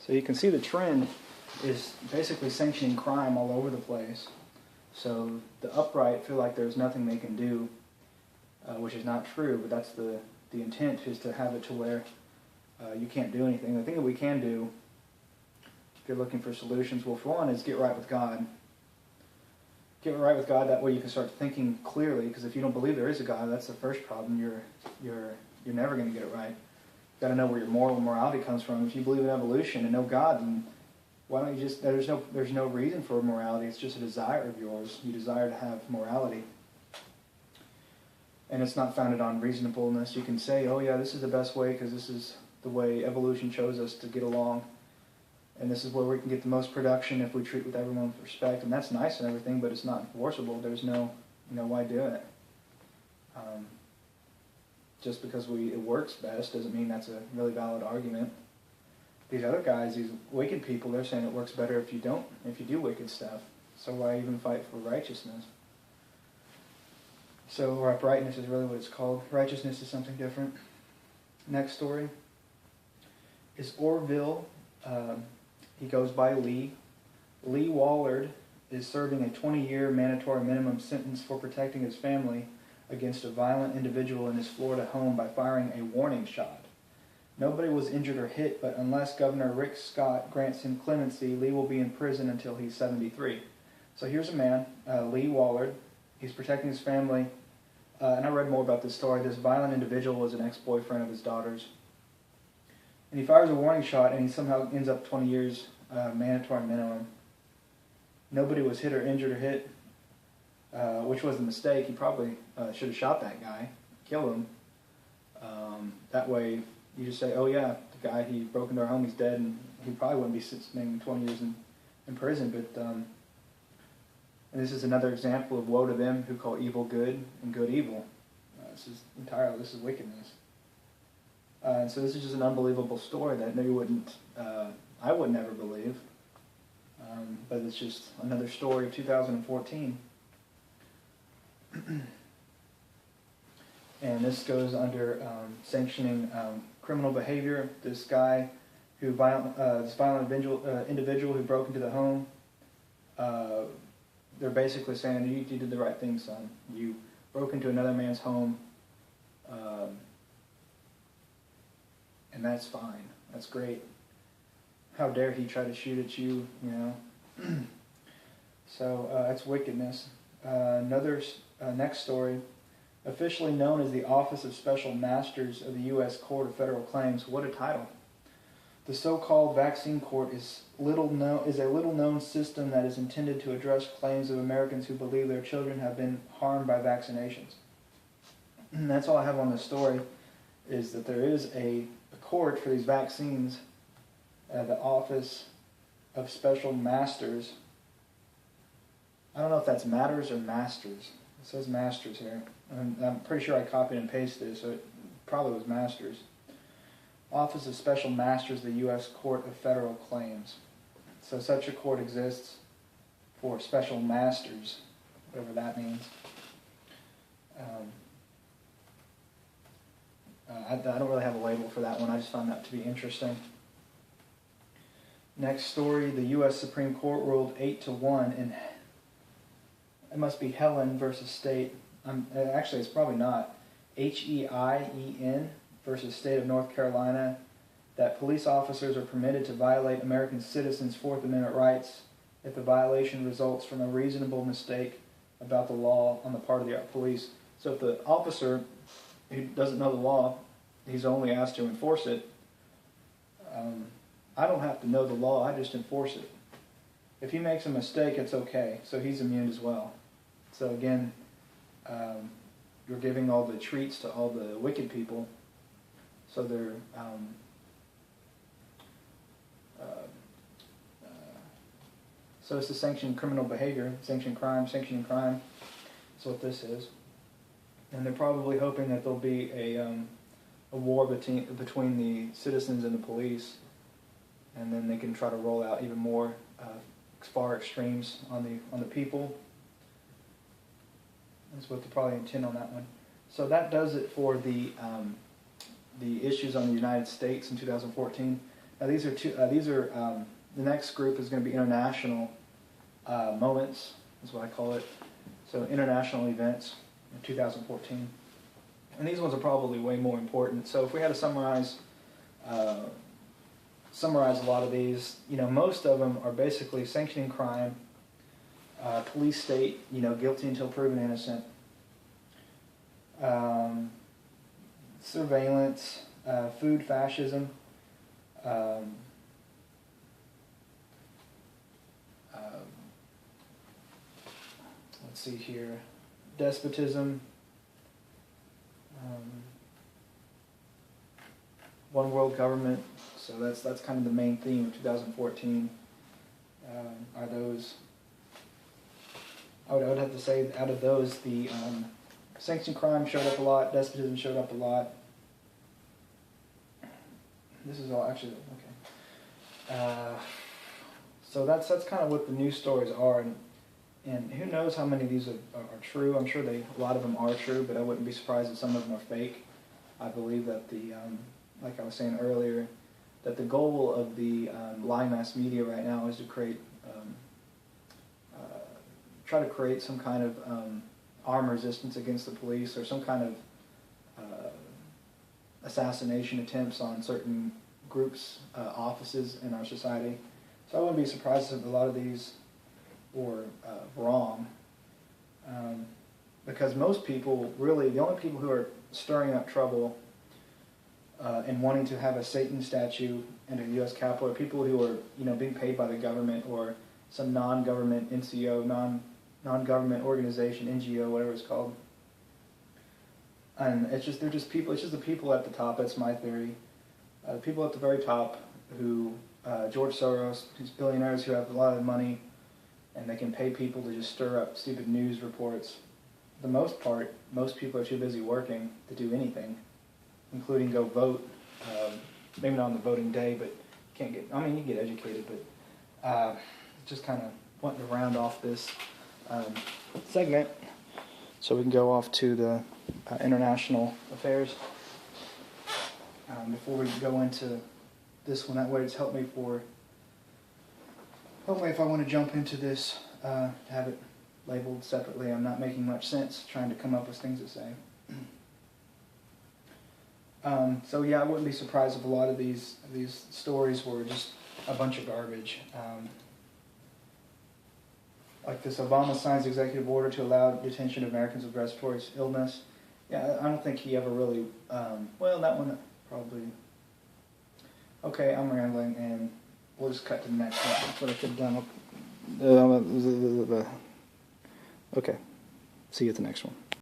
So you can see the trend is basically sanctioning crime all over the place. So the upright feel like there's nothing they can do, which is not true, but that's the intent, is to have it to where you can't do anything. The thing that we can do, if you're looking for solutions, well, for one, is get right with God. Get right with God, that way you can start thinking clearly, because if you don't believe there is a God, that's the first problem. You're never going to get it right. You've got to know where your morality comes from. If you believe in evolution and know God, then why don't you just, there's no reason for morality, it's just a desire of yours. You desire to have morality. And it's not founded on reasonableness. You can say, oh yeah, this is the best way because this is the way evolution chose us to get along. And this is where we can get the most production if we treat with everyone with respect. And that's nice and everything, but it's not enforceable. There's no, why do it? Just because it works best doesn't mean that's a really valid argument. These other guys, these wicked people, they're saying it works better if you do wicked stuff. So why even fight for righteousness? So uprightness is really what it's called. Righteousness is something different. Next story is Orville. He goes by Lee. Lee Wallard is serving a 20-year mandatory minimum sentence for protecting his family against a violent individual in his Florida home by firing a warning shot. Nobody was injured or hit, but unless Governor Rick Scott grants him clemency, Lee will be in prison until he's 73. So here's a man, Lee Wallard. He's protecting his family. And I read more about this story. This violent individual was an ex-boyfriend of his daughter's. And he fires a warning shot, and he somehow ends up 20 years mandatory minimum. Nobody was hit or injured or hit, which was a mistake. He probably should have shot that guy, killed him. That way, you just say, oh yeah, the guy, he broke into our home, he's dead, and he probably wouldn't be spending 20 years in prison. But and this is another example of woe to them who call evil good and good evil. This is wickedness. And so this is just an unbelievable story that I would never believe. But it's just another story of 2014. And this goes under sanctioning criminal behavior. This guy this violent individual who broke into the home, they're basically saying, you did the right thing, son. You broke into another man's home, and that's fine. That's great. How dare he try to shoot at you, So that's wickedness. Next story. Officially known as the Office of Special Masters of the U.S. Court of Federal Claims. What a title. The so-called vaccine court is a little-known system that is intended to address claims of Americans who believe their children have been harmed by vaccinations. And that's all I have on this story, is that there is a court for these vaccines, the Office of Special Masters. I don't know if that's matters or masters. It says masters here. I'm pretty sure I copied and pasted it, so it probably was masters. Office of Special Masters of the U.S. Court of Federal Claims. So such a court exists for special masters, whatever that means. I don't really have a label for that one. I just found that to be interesting. Next story, the U.S. Supreme Court ruled 8-1 in, it must be Helen versus State. Actually, it's probably not. Heien versus State of North Carolina, that police officers are permitted to violate American citizens' Fourth Amendment rights if the violation results from a reasonable mistake about the law on the part of the police. So if the officer who doesn't know the law, he's only asked to enforce it, I don't have to know the law, I just enforce it. If he makes a mistake, it's okay, so he's immune as well. So again, you're giving all the treats to all the wicked people, so they're so it's to sanction criminal behavior, sanctioning crime. That's what this is. And they're probably hoping that there'll be a war between the citizens and the police, and then they can try to roll out even more far extremes on the people. That's what they probably intend on that one. So that does it for the issues on the United States in 2014. Now these are the next group is going to be international moments, is what I call it. So international events in 2014. And these ones are probably way more important. So if we had to summarize a lot of these, most of them are basically sanctioning crime, police state, guilty until proven innocent, surveillance, food fascism, let's see here, despotism, one world government. So that's kind of the main theme of 2014. Are those? I would have to say out of those, the sanctioned crime showed up a lot, despotism showed up a lot. This is all actually okay. So that's kind of what the news stories are, and who knows how many of these are true. I'm sure a lot of them are true, but I wouldn't be surprised if some of them are fake. I believe that like I was saying earlier, that the goal of the lying mass media right now is to try to create some kind of armed resistance against the police, or some kind of assassination attempts on certain groups, offices in our society. So I wouldn't be surprised if a lot of these were wrong, because most people, really, the only people who are stirring up trouble and wanting to have a Satan statue in a U.S. Capitol are people who are, being paid by the government or some non-government NCO, non-government organization, NGO, whatever it's called. And they're just people. It's just the people at the top. That's my theory. The people at the very top who, George Soros, these billionaires who have a lot of money, and they can pay people to just stir up stupid news reports. For the most part, most people are too busy working to do anything, including go vote. Maybe not on the voting day, but you can get educated, but just kind of wanting to round off this segment so we can go off to the international affairs. Before we go into this one, that way it's helped me if I want to jump into this, have it labeled separately. I'm not making much sense trying to come up with things to say. So yeah, I wouldn't be surprised if a lot of these stories were just a bunch of garbage. Like this, Obama signs executive order to allow detention of Americans with respiratory illness. Yeah, I don't think he ever really, well, that one probably. Okay, I'm rambling, and we'll just cut to the next one. That's what I could have done. Okay, see you at the next one.